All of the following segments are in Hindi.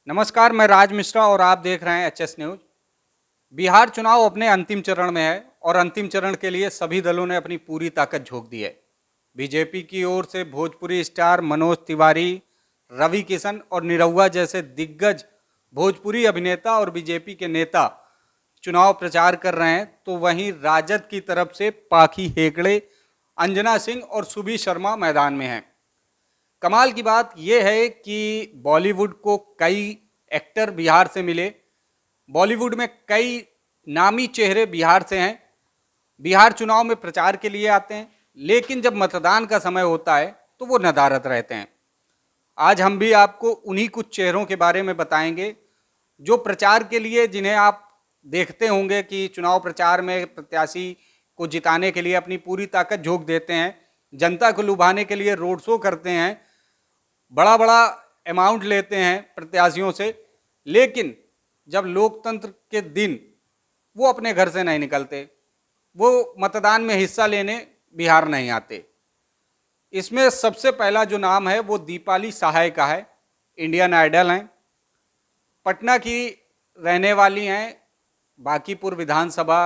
नमस्कार, मैं राज मिश्रा और आप देख रहे हैं एचएस न्यूज। बिहार चुनाव अपने अंतिम चरण में है और अंतिम चरण के लिए सभी दलों ने अपनी पूरी ताकत झोंक दी है। बीजेपी की ओर से भोजपुरी स्टार मनोज तिवारी, रवि किशन और निरहुआ जैसे दिग्गज भोजपुरी अभिनेता और बीजेपी के नेता चुनाव प्रचार कर रहे हैं, तो वहीं राजद की तरफ से पाखी हेगड़े, अंजना सिंह और सुबी शर्मा मैदान में हैं। कमाल की बात यह है कि बॉलीवुड को कई एक्टर बिहार से मिले। बॉलीवुड में कई नामी चेहरे बिहार से हैं। बिहार चुनाव में प्रचार के लिए आते हैं, लेकिन जब मतदान का समय होता है तो वो नदारद रहते हैं। आज हम भी आपको उन्हीं कुछ चेहरों के बारे में बताएंगे जो प्रचार के लिए, जिन्हें आप देखते होंगे कि चुनाव प्रचार में प्रत्याशी को जिताने के लिए अपनी पूरी ताकत झोंक देते हैं, जनता को लुभाने के लिए रोड शो करते हैं, बड़ा बड़ा अमाउंट लेते हैं प्रत्याशियों से, लेकिन जब लोकतंत्र के दिन वो अपने घर से नहीं निकलते, वो मतदान में हिस्सा लेने बिहार नहीं आते। इसमें सबसे पहला जो नाम है वो दीपाली सहाय का है। इंडियन आइडल हैं, पटना की रहने वाली हैं। बांकीपुर विधानसभा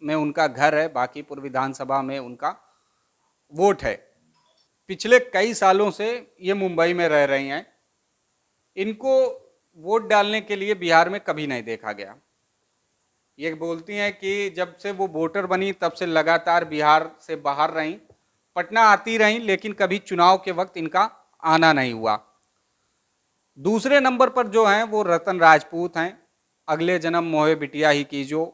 में उनका घर है, बांकीपुर विधानसभा में उनका वोट है। पिछले कई सालों से ये मुंबई में रह रही हैं। इनको वोट डालने के लिए बिहार में कभी नहीं देखा गया। ये बोलती हैं कि जब से वो वोटर बनी तब से लगातार बिहार से बाहर रहीं, पटना आती रहीं, लेकिन कभी चुनाव के वक्त इनका आना नहीं हुआ। दूसरे नंबर पर जो हैं वो रतन राजपूत हैं। अगले जन्म मोहे बिटिया ही कीजो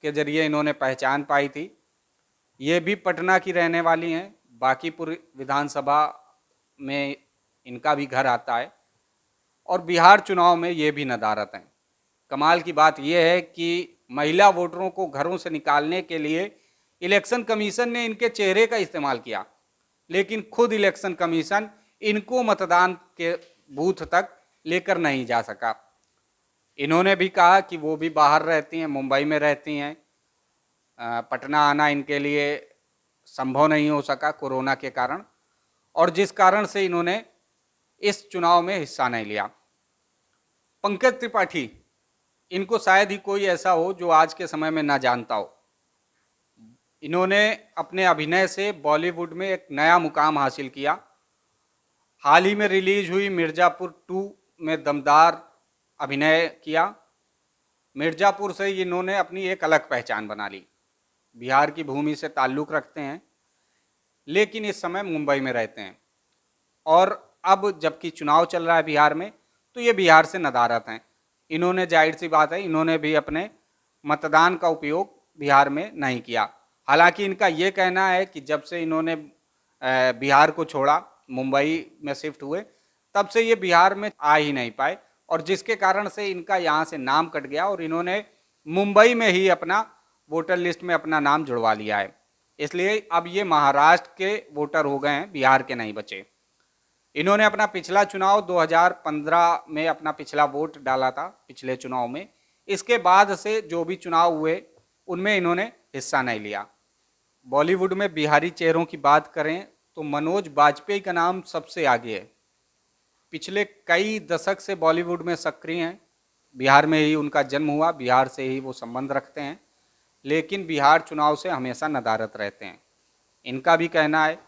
के जरिए इन्होंने पहचान पाई थी। ये भी पटना की रहने वाली हैं। बांकीपुर विधानसभा में इनका भी घर आता है और बिहार चुनाव में ये भी नदारत हैं। कमाल की बात यह है कि महिला वोटरों को घरों से निकालने के लिए इलेक्शन कमीशन ने इनके चेहरे का इस्तेमाल किया, लेकिन खुद इलेक्शन कमीशन इनको मतदान के बूथ तक लेकर नहीं जा सका। इन्होंने भी कहा कि वो भी बाहर रहती हैं, मुंबई में रहती हैं। पटना आना इनके लिए संभव नहीं हो सका कोरोना के कारण, और जिस कारण से इन्होंने इस चुनाव में हिस्सा नहीं लिया। पंकज त्रिपाठी, इनको शायद ही कोई ऐसा हो जो आज के समय में ना जानता हो। इन्होंने अपने अभिनय से बॉलीवुड में एक नया मुकाम हासिल किया। हाल ही में रिलीज हुई मिर्जापुर 2 में दमदार अभिनय किया। मिर्जापुर से इन्होंने अपनी एक अलग पहचान बना ली। बिहार की भूमि से ताल्लुक़ रखते हैं, लेकिन इस समय मुंबई में रहते हैं। और अब जबकि चुनाव चल रहा है बिहार में, तो ये बिहार से नदारत हैं। इन्होंने, जाहिर सी बात है, इन्होंने भी अपने मतदान का उपयोग बिहार में नहीं किया। हालांकि इनका ये कहना है कि जब से इन्होंने बिहार को छोड़ा, मुंबई में शिफ्ट हुए, तब से ये बिहार में आ ही नहीं पाए, और जिसके कारण से इनका यहाँ से नाम कट गया और इन्होंने मुंबई में ही अपना वोटर लिस्ट में अपना नाम जुड़वा लिया है। इसलिए अब ये महाराष्ट्र के वोटर हो गए हैं, बिहार के नहीं बचे। इन्होंने अपना पिछला चुनाव 2015 में अपना पिछला वोट डाला था, पिछले चुनाव में। इसके बाद से जो भी चुनाव हुए उनमें इन्होंने हिस्सा नहीं लिया। बॉलीवुड में बिहारी चेहरों की बात करें तो मनोज बाजपेयी का नाम सबसे आगे है। पिछले कई दशक से बॉलीवुड में सक्रिय हैं। बिहार में ही उनका जन्म हुआ, बिहार से ही वो संबंध रखते हैं, लेकिन बिहार चुनाव से हमेशा नदारत रहते हैं। इनका भी कहना है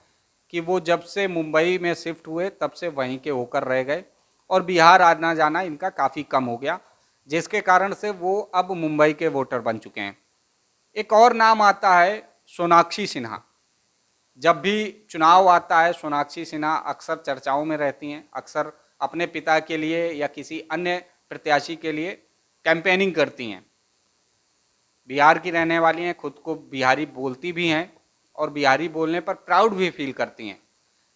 कि वो जब से मुंबई में शिफ्ट हुए तब से वहीं के होकर रह गए और बिहार आना जाना इनका काफ़ी कम हो गया, जिसके कारण से वो अब मुंबई के वोटर बन चुके हैं। एक और नाम आता है सोनाक्षी सिन्हा। जब भी चुनाव आता है, सोनाक्षी सिन्हा अक्सर चर्चाओं में रहती हैं। अक्सर अपने पिता के लिए या किसी अन्य प्रत्याशी के लिए कैंपेनिंग करती हैं। बिहार की रहने वाली हैं, खुद को बिहारी बोलती भी हैं और बिहारी बोलने पर प्राउड भी फील करती हैं,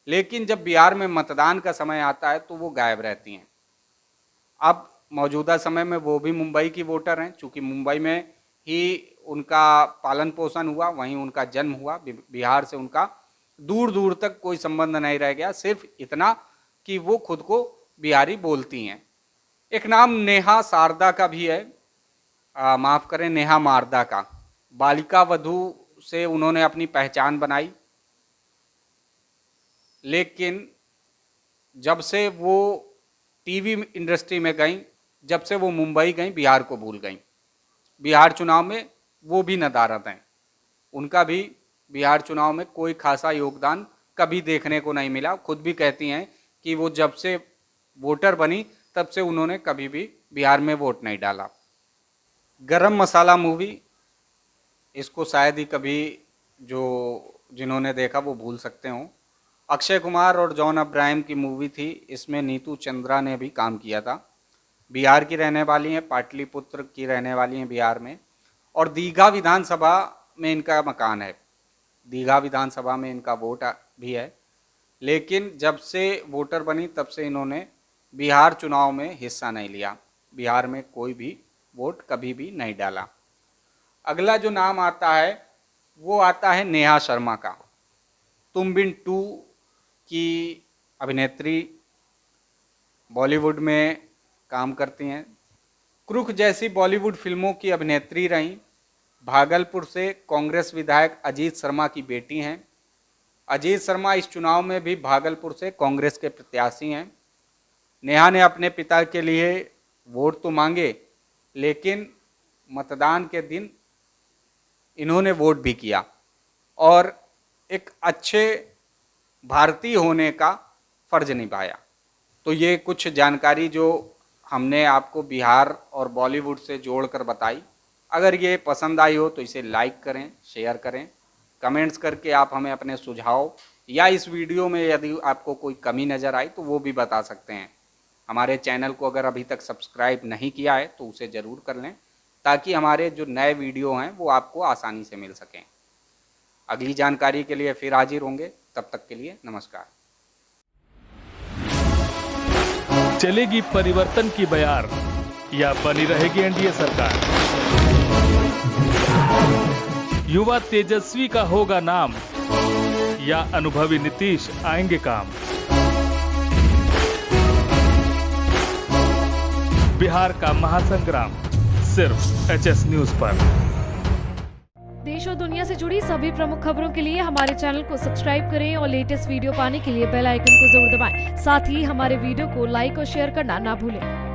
लेकिन जब बिहार में मतदान का समय आता है तो वो गायब रहती हैं। अब मौजूदा समय में वो भी मुंबई की वोटर हैं, चूँकि मुंबई में ही उनका पालन पोषण हुआ, वहीं उनका जन्म हुआ। बिहार से उनका दूर दूर तक कोई संबंध नहीं रह गया, सिर्फ इतना कि वो खुद को बिहारी बोलती हैं। एक नाम नेहा शारदा का भी है, माफ़ करें, नेहा मारदा का। बालिका वधू से उन्होंने अपनी पहचान बनाई, लेकिन जब से वो टीवी इंडस्ट्री में गई, जब से वो मुंबई गई बिहार को भूल गई। बिहार चुनाव में वो भी नदारद हैं, उनका भी बिहार चुनाव में कोई खासा योगदान कभी देखने को नहीं मिला। खुद भी कहती हैं कि वो जब से वोटर बनी तब से उन्होंने कभी भी बिहार में वोट नहीं डाला। गरम मसाला मूवी, इसको शायद ही कभी जिन्होंने देखा वो भूल सकते हों। अक्षय कुमार और जॉन अब्राहम की मूवी थी, इसमें नीतू चंद्रा ने भी काम किया था। बिहार की रहने वाली हैं, पाटलिपुत्र की रहने वाली हैं बिहार में, और दीघा विधानसभा में इनका मकान है। दीघा विधानसभा में इनका वोट भी है, लेकिन जब से वोटर बनी तब से इन्होंने बिहार चुनाव में हिस्सा नहीं लिया, बिहार में कोई भी वोट कभी भी नहीं डाला। अगला जो नाम आता है वो आता है नेहा शर्मा का। तुम बिन 2 की अभिनेत्री, बॉलीवुड में काम करती हैं। क्रुक जैसी बॉलीवुड फिल्मों की अभिनेत्री रहीं। भागलपुर से कांग्रेस विधायक अजीत शर्मा की बेटी हैं। अजीत शर्मा इस चुनाव में भी भागलपुर से कांग्रेस के प्रत्याशी हैं। नेहा ने अपने पिता के लिए वोट तो मांगे, लेकिन मतदान के दिन इन्होंने वोट भी किया और एक अच्छे भारतीय होने का फर्ज निभाया। तो ये कुछ जानकारी जो हमने आपको बिहार और बॉलीवुड से जोड़कर बताई। अगर ये पसंद आई हो तो इसे लाइक करें, शेयर करें, कमेंट्स करके आप हमें अपने सुझाव या इस वीडियो में यदि आपको कोई कमी नज़र आई तो वो भी बता सकते हैं। हमारे चैनल को अगर अभी तक सब्सक्राइब नहीं किया है तो उसे ज़रूर कर लें, ताकि हमारे जो नए वीडियो हैं वो आपको आसानी से मिल सकें। अगली जानकारी के लिए फिर हाजिर होंगे, तब तक के लिए नमस्कार। चलेगी परिवर्तन की बयार या बनी रहेगी एनडीए सरकार? युवा तेजस्वी का होगा नाम या अनुभवी नीतीश आएंगे काम? बिहार का महासंग्राम सिर्फ एचएस न्यूज पर। देश और दुनिया से जुड़ी सभी प्रमुख खबरों के लिए हमारे चैनल को सब्सक्राइब करें और लेटेस्ट वीडियो पाने के लिए बेल आइकन को जरूर दबाएं। साथ ही हमारे वीडियो को लाइक और शेयर करना ना भूलें।